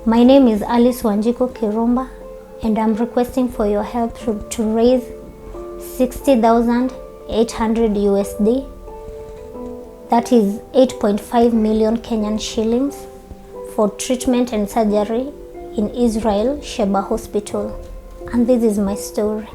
My name is Alice Wanjiku Kirumba, and I'm requesting for your help to raise 60,800 USD. That is 8.5 million Kenyan shillings for treatment and surgery in Israel Sheba Hospital. And this is my story.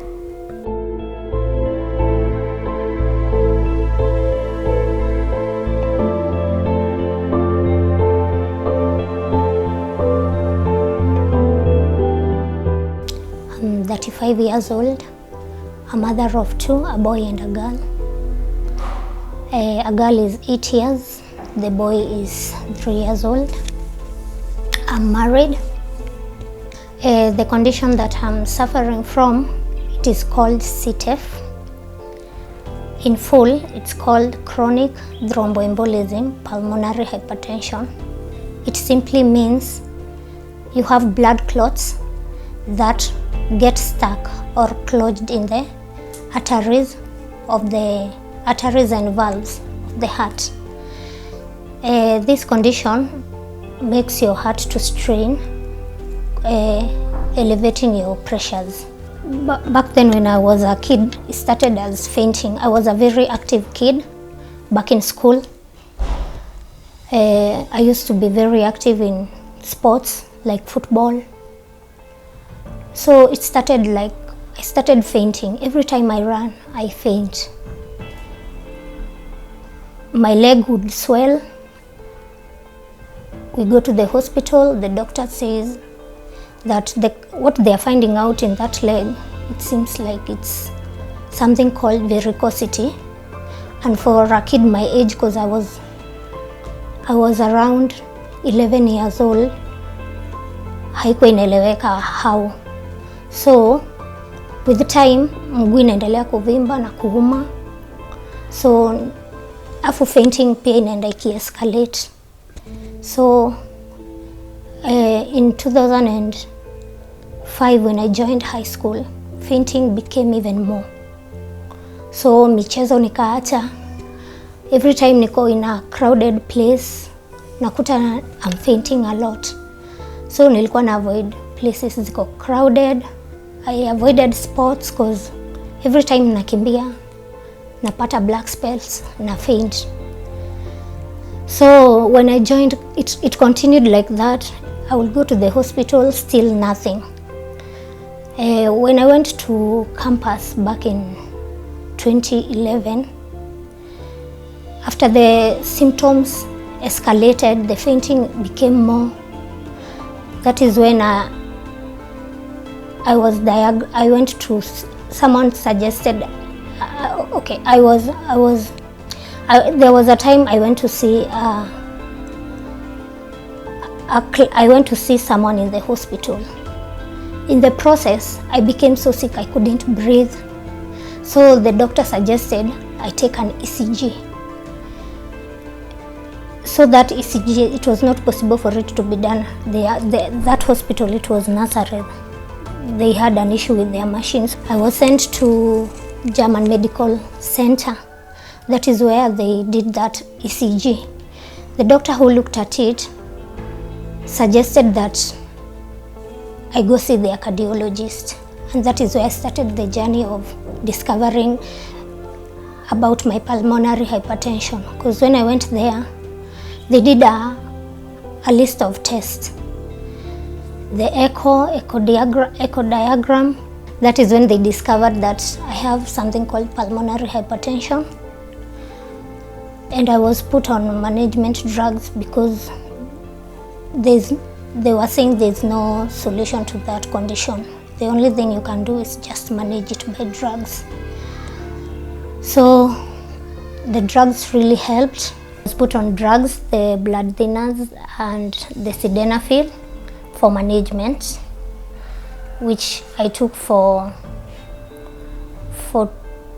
I'm 35 years old, a mother of two, a boy and a girl. A girl is 8 years, the boy is 3 years old. I'm married. The condition that I'm suffering from, it is called CTEPH. In full, it's called chronic thromboembolism pulmonary hypertension. It simply means you have blood clots that get stuck or clogged in the arteries and valves of the heart. This condition makes your heart to strain, elevating your pressures. Back then when I was a kid, it started as fainting. I was a very active kid back in school. I used to be very active in sports like football. So it started I started fainting. Every time I ran, I faint. My leg would swell. We go to the hospital. The doctor says that what they are finding out in that leg, it seems like it's something called varicosity. And for a kid my age, because I was around 11 years old, haikuwa inaeleweka how. So with the time mguu inaendelea kuvimba na kuuma, so afu fainting pia inaenda iki-escalate. So in 2005 when I joined high school, fainting became even more. So michezo nikaacha. Every time niko in a crowded place, nakuta I'm fainting a lot. So nilikuwa na avoid places ziko crowded. I avoided sports because every time nakimbia napata black spells na faint. So when I joined, it continued like that. I would go to the hospital, still nothing. When I went to campus back in 2011, after the symptoms escalated, the fainting became more. That is when I went to, someone suggested, there was a time I went to see someone in the hospital. In the process, I became so sick I couldn't breathe. So the doctor suggested I take an ECG. So that ECG, it was not possible for it to be done. That hospital, it was Nazareth. They had an issue with their machines. I was sent to German Medical Center. That is where they did that ECG. The doctor who looked at it suggested that I go see their cardiologist. And that is where I started the journey of discovering about my pulmonary hypertension. Because when I went there, they did a list of tests. The echo diagram, that is when they discovered that I have something called pulmonary hypertension. And I was put on management drugs because they were saying there's no solution to that condition. The only thing you can do is just manage it by drugs. So the drugs really helped. I was put on drugs, the blood thinners and the sildenafil for management, which I took for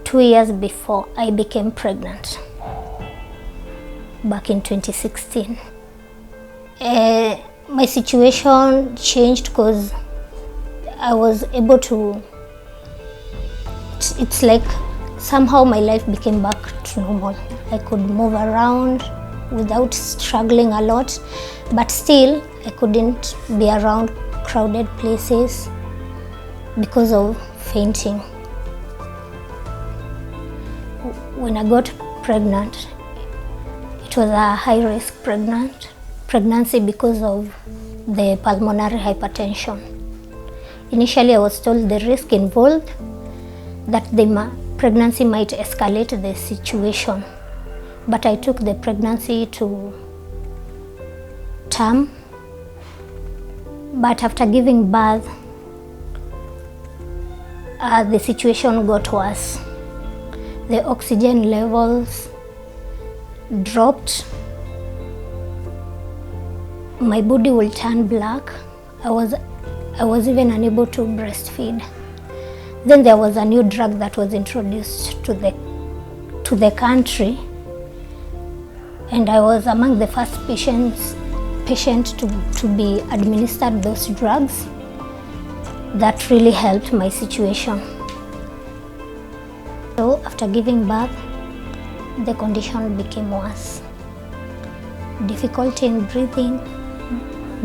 2 years before I became pregnant, back in 2016. My situation changed because I was able to, it's like somehow my life became back to normal. I could move around without struggling a lot, but still I couldn't be around crowded places because of fainting. When I got pregnant, it was a high-risk pregnancy because of the pulmonary hypertension. Initially, I was told the risk involved that the pregnancy might escalate the situation, but I took the pregnancy to term. But after giving birth, the situation got worse. The oxygen levels dropped. My body will turn black. I was even unable to breastfeed. Then there was a new drug that was introduced to the country, and I was among the first patients to be administered those drugs. That really helped my situation. So after giving birth, the condition became worse. Difficulty in breathing,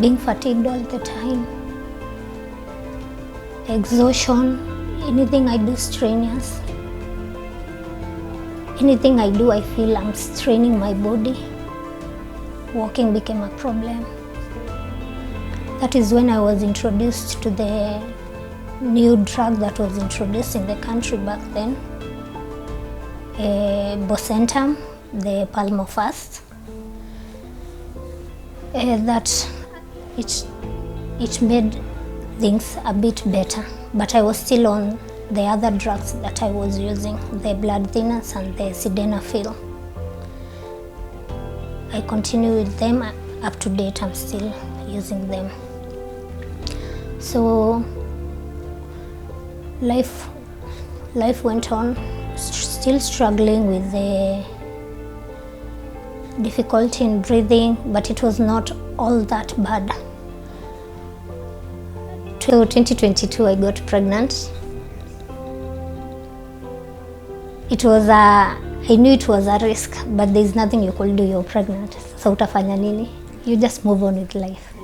being fatigued all the time, exhaustion, anything I do strenuous. Anything I do, I feel I'm straining my body. Walking became a problem. That is when I was introduced to the new drug that was introduced in the country back then, Bosentam, the Palmofast. That it made things a bit better, but I was still on the other drugs that I was using, the blood thinners and the sildenafil. I continue with them up to date. I'm still using them. So life went on, still struggling with the difficulty in breathing, but it was not all that bad. So 2022 I got pregnant. I knew it was a risk, but there's nothing you could do. You're pregnant, so utafanya nini? You just move on with life.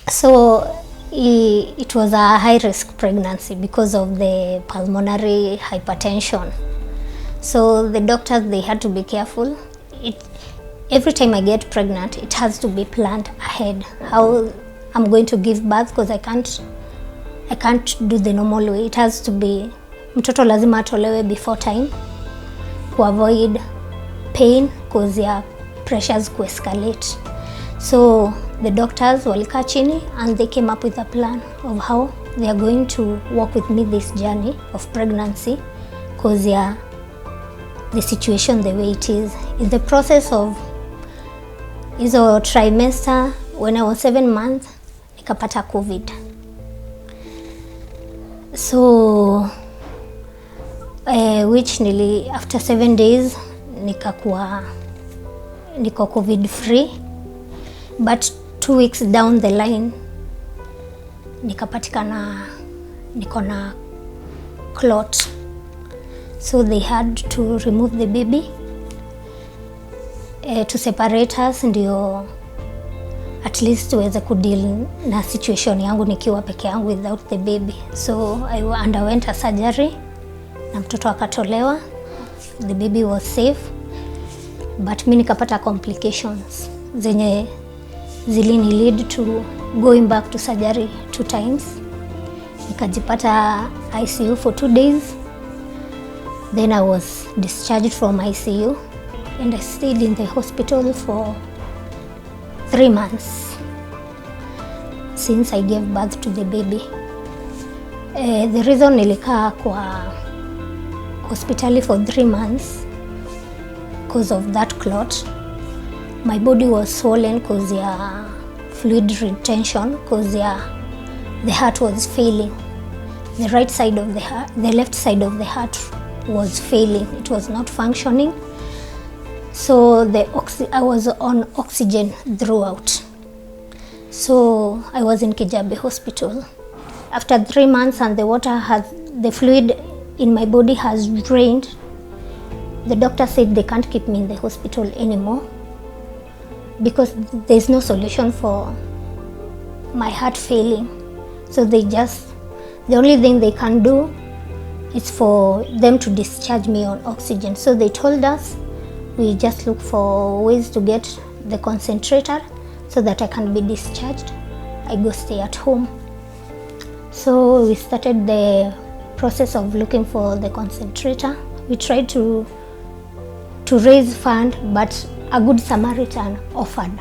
So it was a high-risk pregnancy because of the pulmonary hypertension. So the doctors, they had to be careful. Every time I get pregnant, it has to be planned ahead how I'm going to give birth, because I can't do the normal way. It has to be mtoto lazima atolewe before time to avoid pain because your pressures could escalate. So the doctors walikaa chini and they came up with a plan of how they are going to walk with me this journey of pregnancy, because the situation the way it is. In the process of hizo trimester, when I was 7 months, nikapata COVID. So which after 7 days niko COVID free, but 2 weeks down the line nikapatikana niko na clot. So they had to remove the baby to separate us, ndio at least tuweze kudeal na situation yangu nikiwa peke yangu without the baby. So I underwent a surgery na mtoto akatolewa. The baby was safe, but mimi nikapata complications zenye zilini lead to going back to surgery 2 times. Nikajipata ICU for 2 days. Then I was discharged from ICU and I stayed in the hospital for 3 months since I gave birth to the baby. The reason nilikaa kwa hospitali for 3 months because of that clot. My body was swollen because fluid retention, because the heart was failing. The right side of the heart, the left side of the heart was failing. It was not functioning. So I was on oxygen throughout. So I was in Kijabe Hospital. After 3 months and the fluid in my body has drained, the doctor said they can't keep me in the hospital anymore because there's no solution for my heart failing. So the only thing they can do is for them to discharge me on oxygen. So they told us we just look for ways to get the concentrator so that I can be discharged. I go stay at home. So we started the process of looking for the concentrator. We tried to raise fund, but a good Samaritan offered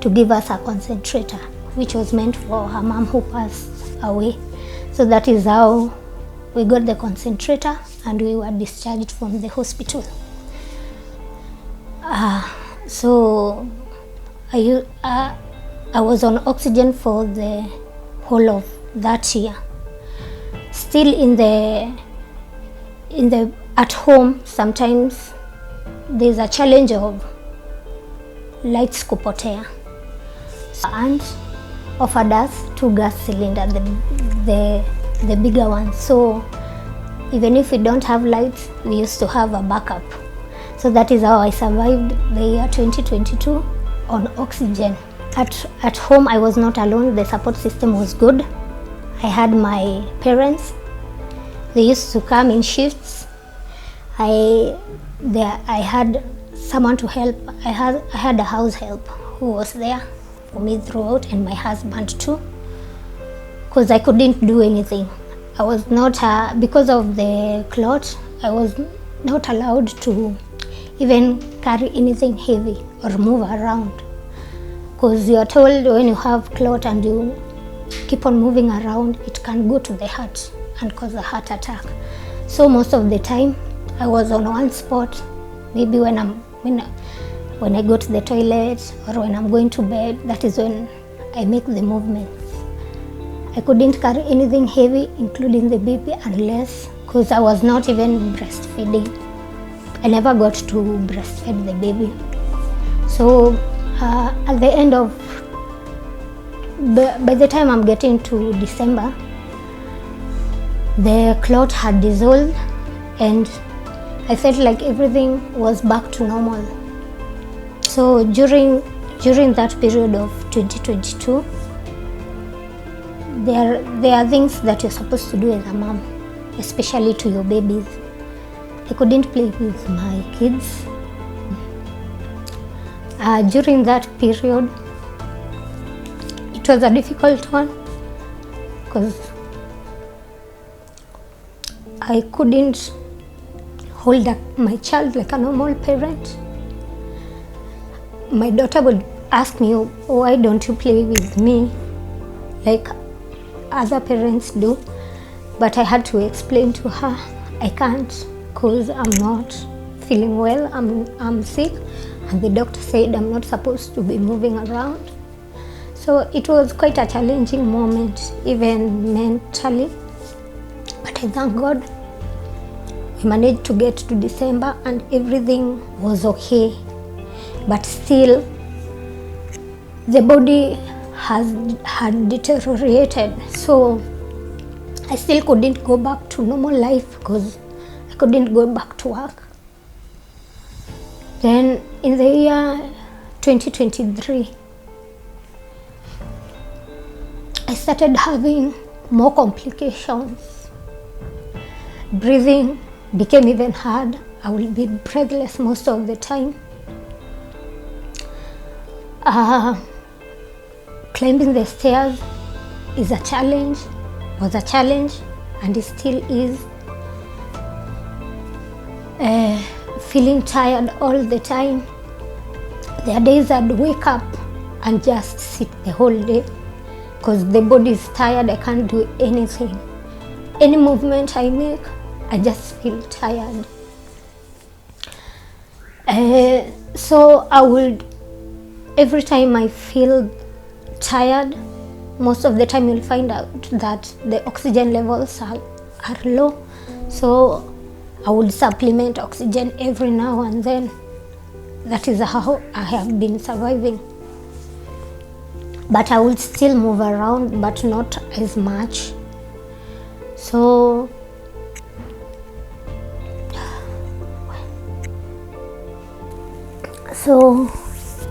to give us a concentrator, which was meant for her mom who passed away. So that is how we got the concentrator and we were discharged from the hospital. So I was on oxygen for the whole of that year. Still at home, sometimes there's a challenge of lights kupotea. And offered us 2 gas cylinders, the bigger ones. So even if we don't have lights, we used to have a backup. So that is how I survived the year 2022 on oxygen. At home, I was not alone. The support system was good. I had my parents. They used to come in shifts. I had someone to help. I had a house help who was there for me throughout, and my husband too, because I couldn't do anything. I was not, because of the clot, I was not allowed to even carry anything heavy or move around, because you are told when you have clot and you keep on moving around, it can go to the heart and cause a heart attack. So most of the time I was on one spot. Maybe when I go to the toilet or when I'm going to bed, that is when I make the movements. I couldn't carry anything heavy, including the baby, unless, because I was not even breastfeeding. I never got to breastfeed the baby. So at the end of, by the time I'm getting to December, the clot had dissolved and I felt like everything was back to normal. So during that period of 2022, there are things that you're supposed to do as a mom, especially to your babies. I couldn't play with my kids. During that period, it was a difficult one because I couldn't hold my child like a normal parent. My daughter would ask me, why don't you play with me like other parents do? But I had to explain to her, I can't, because I'm not feeling well, I'm sick, and the doctor said I'm not supposed to be moving around. So it was quite a challenging moment, even mentally. But I thank God we managed to get to December and everything was okay. But still, the body had deteriorated. So I still couldn't go back to normal life because I couldn't go back to work. Then in the year 2023, I started having more complications. Breathing became even hard. I will be breathless most of the time. Climbing the stairs was a challenge, and it still is. Feeling tired all the time. There are days I'd wake up and just sit the whole day because the body is tired. I can't do anything. Any movement I make, I just feel tired. So I would, every time I feel tired, most of the time you'll find out that the oxygen levels are low. So I would supplement oxygen every now and then. That is how I have been surviving. But I would still move around, but not as much. So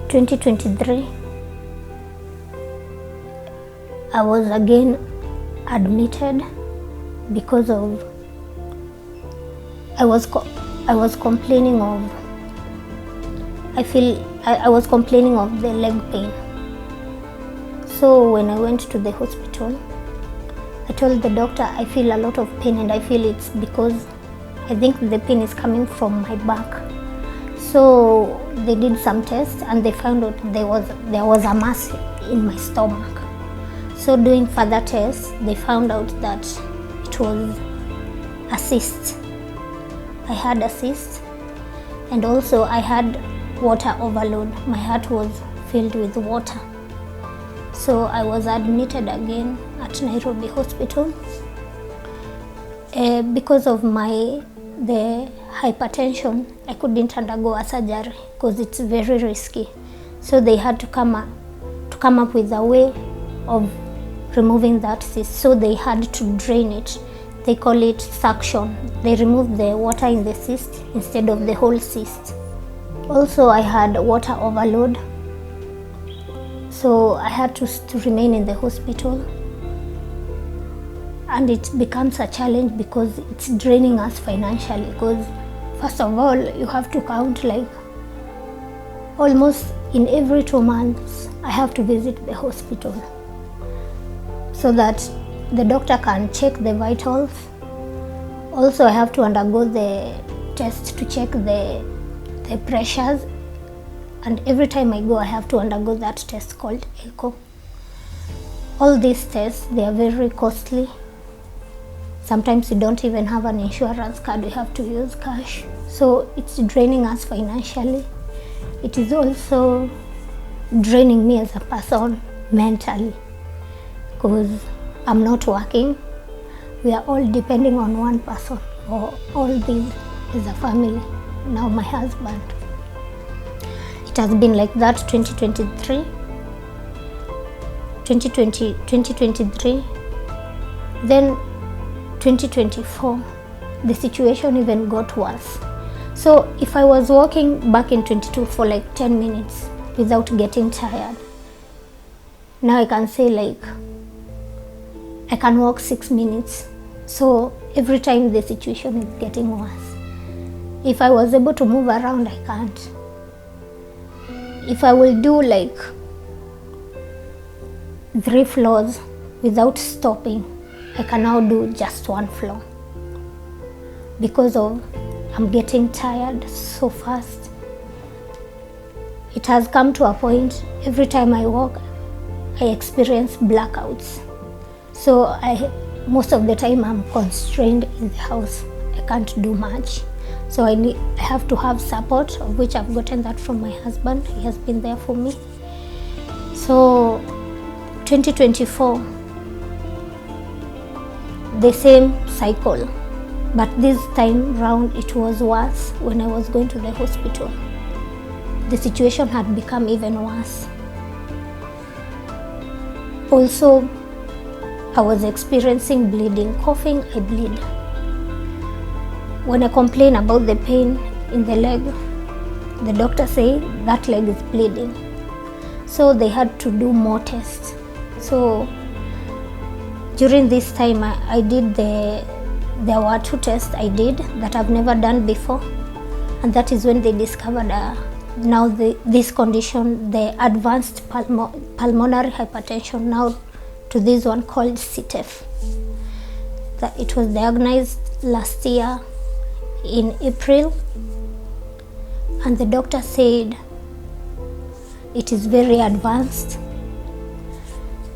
2023, I was again admitted because of I was complaining of I was complaining of the leg pain. So when I went to the hospital, I told the doctor I feel a lot of pain, and I feel it's because I think the pain is coming from my back. So they did some tests and they found out there was a mass in my stomach. So doing further tests, they found out that it was a cyst. I had a cyst, and also I had water overload. My heart was filled with water. So I was admitted again at Nairobi Hospital. Because of the hypertension, I couldn't undergo a surgery because it's very risky. So they had to come up with a way of removing that cyst. So they had to drain it. They call it suction. They remove the water in the cyst instead of the whole cyst. Also, I had water overload. So I had to remain in the hospital. And it becomes a challenge because it's draining us financially. Because first of all, you have to count like almost in every 2 months, I have to visit the hospital so that the doctor can check the vitals. Also, I have to undergo the test to check the pressures. And every time I go, I have to undergo that test called echo. All these tests, they are very costly. Sometimes you don't even have an insurance card, you have to use cash. So it's draining us financially. It is also draining me as a person mentally because I'm not working. We are all depending on one person for all this as a family. Now my husband. It has been like that 2023. Then 2024, the situation even got worse. So if I was walking back in 22 for like 10 minutes without getting tired, now I can say like I can walk 6 minutes. So every time the situation is getting worse. If I was able to move around, I can't. If I will do like 3 floors without stopping, I can now do just 1 floor because of I'm getting tired so fast. It has come to a point every time I walk, I experience blackouts. So most of the time I'm constrained in the house. I can't do much. So I have to have support, of which I've gotten that from my husband. He has been there for me. So 2024, the same cycle, but this time round it was worse. When I was going to the hospital, the situation had become even worse. Also, I was experiencing bleeding, coughing, I bleed. When I complain about the pain in the leg, the doctor say that leg is bleeding. So they had to do more tests. So during this time, I did there were 2 tests I did that I've never done before. And that is when they discovered now this condition, the advanced pulmonary hypertension, now to this one called CTEPH. That it was diagnosed last year in April, and the doctor said it is very advanced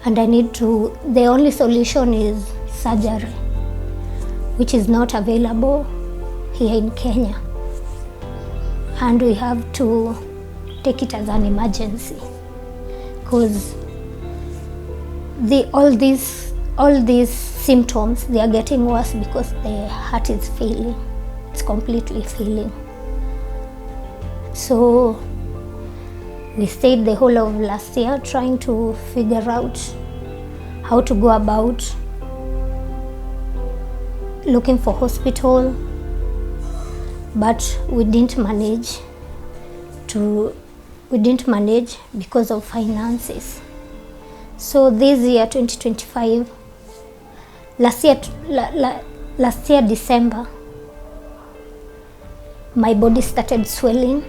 and the only solution is surgery, which is not available here in Kenya, and we have to take it as an emergency because all these symptoms, they are getting worse because the heart is failing. It's completely failing. So we stayed the whole of last year trying to figure out how to go about looking for hospital, but we didn't manage because of finances. So this year 2025, last year December, my body started swelling.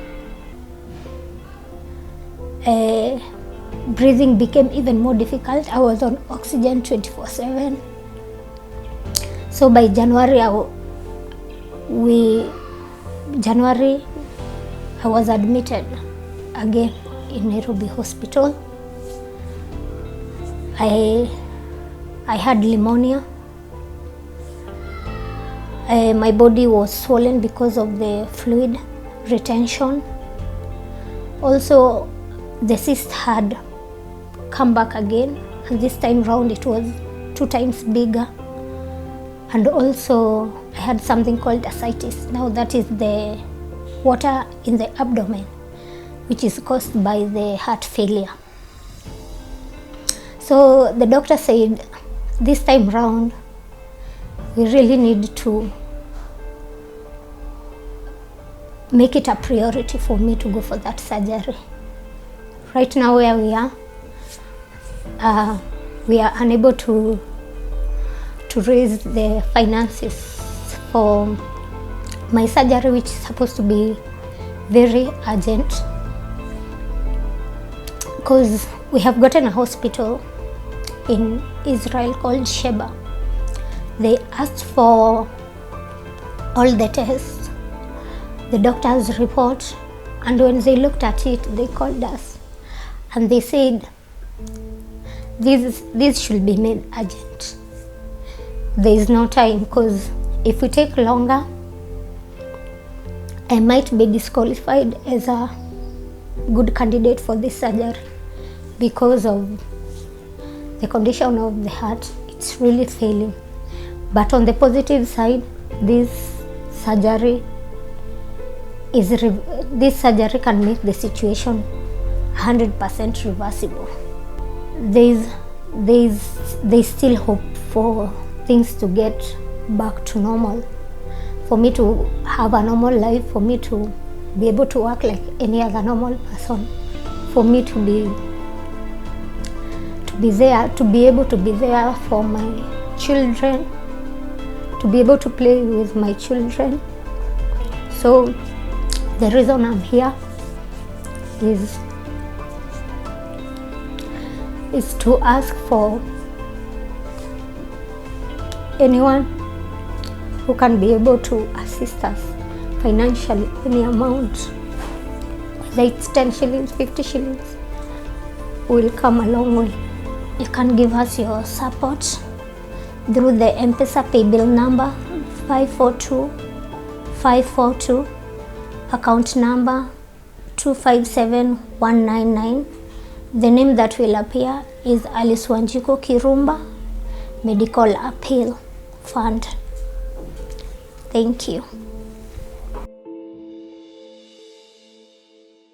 Breathing became even more difficult. I was on oxygen 24/7. So by January, I was admitted again in Nairobi hospital. I had pneumonia. My body was swollen because of the fluid retention. Also, the cyst had come back again, and this time round it was 2 times bigger. And also I had something called ascites. Now that is the water in the abdomen, which is caused by the heart failure. So the doctor said, this time round, we really need to make it a priority for me to go for that surgery. Right now where we are unable to raise the finances for my surgery, which is supposed to be very urgent, because we have gotten a hospital in Israel called Sheba. They asked for all the tests, the doctor's report, and when they looked at it, they called us and they said, this should be made urgent. There is no time, because if we take longer, I might be disqualified as a good candidate for this surgery because of the condition of the heart. It's really failing. But on the positive side, this surgery can make the situation 100% reversible. There's still hope for things to get back to normal, for me to have a normal life, for me to be able to work like any other normal person, for me to be able to be there for my children, to be able to play with my children. So the reason I'm here is to ask for anyone who can be able to assist us financially, any amount, whether it's 10 shillings, 50 shillings, will come a long way. You can give us your support through the M-Pesa paybill number 542542, account number 257199. The name that will appear is Alice Wanjiku Kirumba Medical Appeal Fund. Thank you.